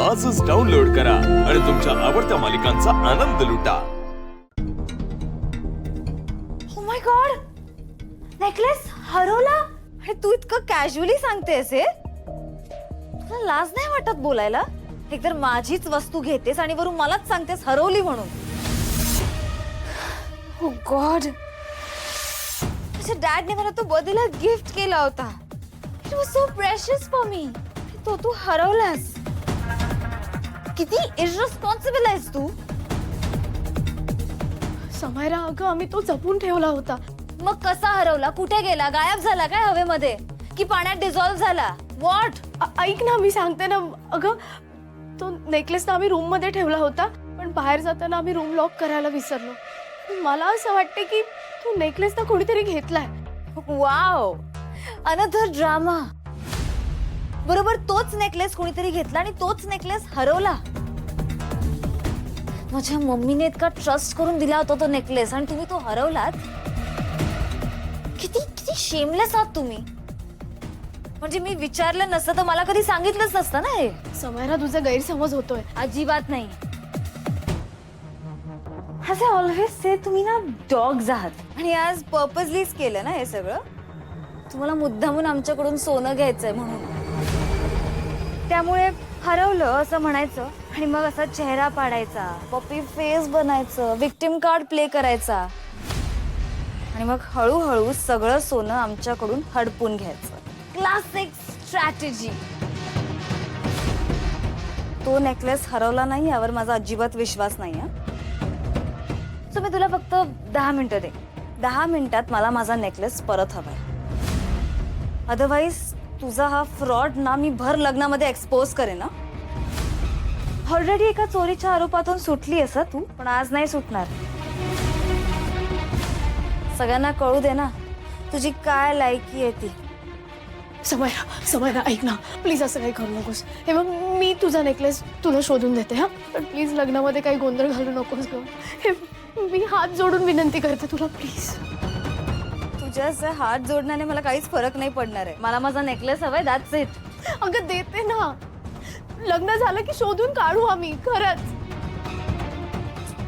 आजच डाउनलोड करा आणि तुमच्या आवडत्या मालिकांचा आनंद लुटा। ओ माय गॉड, नेकलेस हरवला आणि तू इतकं कॅज्युअली सांगतेस हे? तुला लाज नाही वाटत बोलायला? एकतर माझीच वस्तू घेतेस आणि वरून मलाच सांगतेस हरवली म्हणून। ओ गॉड, तुझ्या डॅडने मला तो बर्थडेला गिफ्ट केला होता। It was so precious for me. तो तू हरवलास। किती इररिस्पॉन्सिबल आहेस तू। समायरा, अगं आम्ही तो जपून ठेवला होता। मग कसा हरवला? कुठे गेला? गायब झाला काय हवेमध्ये की पाण्यात डिझॉल्व्ह झाला? व्हॉट? ऐक ना, मी सांगते ना। अगं तो नेकलेस ना आम्ही रूम मध्ये ठेवला होता, पण बाहेर जाताना आम्ही रूम लॉक करायला विसरलो। मला असं वाटते की तो नेकलेस ना कोणीतरी घेतलाय। Wow, another drama. बरोबर तोच नेकलेस कोणीतरी घेतला आणि तोच नेकलेस हरवला। माझ्या मम्मीने इतका ट्रस्ट करून दिला होता तो नेकलेस आणि तुम्ही तो हरवलात। किती किती शेमलेस आहात तुम्ही। म्हणजे मी विचारलं नसतं तर मला कधी सांगितलंच नसतं ना हे। समायरा, तुझा गैरसमज होतोय। अजिबात नाही। As I always say, तुम्ही ना डॉग्स आहात आणि आज पर्पजलीच केलं ना हे सगळं। तुम्हाला मुद्दामून आमच्याकडून सोनं घ्यायचंय म्हणून। त्यामुळे हरवलं असं म्हणायचं आणि मग असा चेहरा पाडायचा, पपी फेस बनायचं, विक्टिम कार्ड प्ले करायचा आणि मग हळूहळू सगळं सोनं आमच्याकडून हडपून घ्यायचं। Classic strategy. तो नेकलेस हरवला नाही यावर माझा अजिबात विश्वास नाही। सो मी तुला फक्त 10 मिनिटं दे। 10 मिनिटात मला माझा नेकलेस परत हवाय। अदरवाईज तुझा हा फ्रॉड ना मी भर लग्नामध्ये एक्सपोज करेन ना। ऑलरेडी एका चोरीच्या आरोपातून सुटली असं तू, पण आज नाही सुटणार। सगळ्यांना कळू दे ना तुझी काय लायकी आहे ती। समायरा, समायरा ऐक ना, प्लीज असं काही करू नकोस। हे बघ, मी तुझा नेकलेस तुला शोधून देते हा, पण प्लीज लग्नामध्ये काही गोंधळ घालू नकोस ग। हे मी हात जोडून विनंती करते तुला, प्लीज। तुझ्या हात जोडण्याने मला काहीच फरक नाही पडणार आहे। मला माझा नेकलेस हवाय, दॅट्स इट। अगं देते ना, लग्न झालं की शोधून काढू आम्ही, खरंच।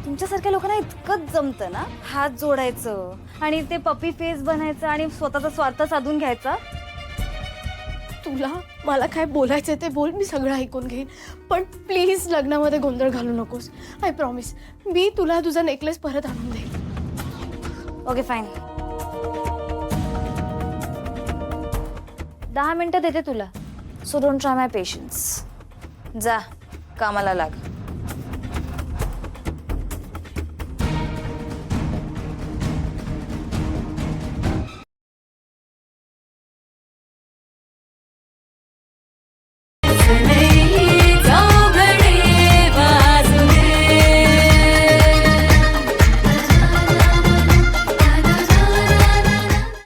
तुमच्यासारख्या लोकांना इतकंच जमतं ना, हात जोडायचं आणि ते पपी फेस बनायचं आणि स्वतःचा स्वार्थ साधून घ्यायचा। तुला मला काय बोलायचं ते बोल, मी सगळं ऐकून घेईन, पण प्लीज लग्नामध्ये गोंधळ घालू नकोस। आय प्रॉमिस, मी तुला तुझा नेकलेस परत आणून देईन। ओके फाईन, 10 मिनिटं देते तुला। So don't try my patience. जा कामाला लाग।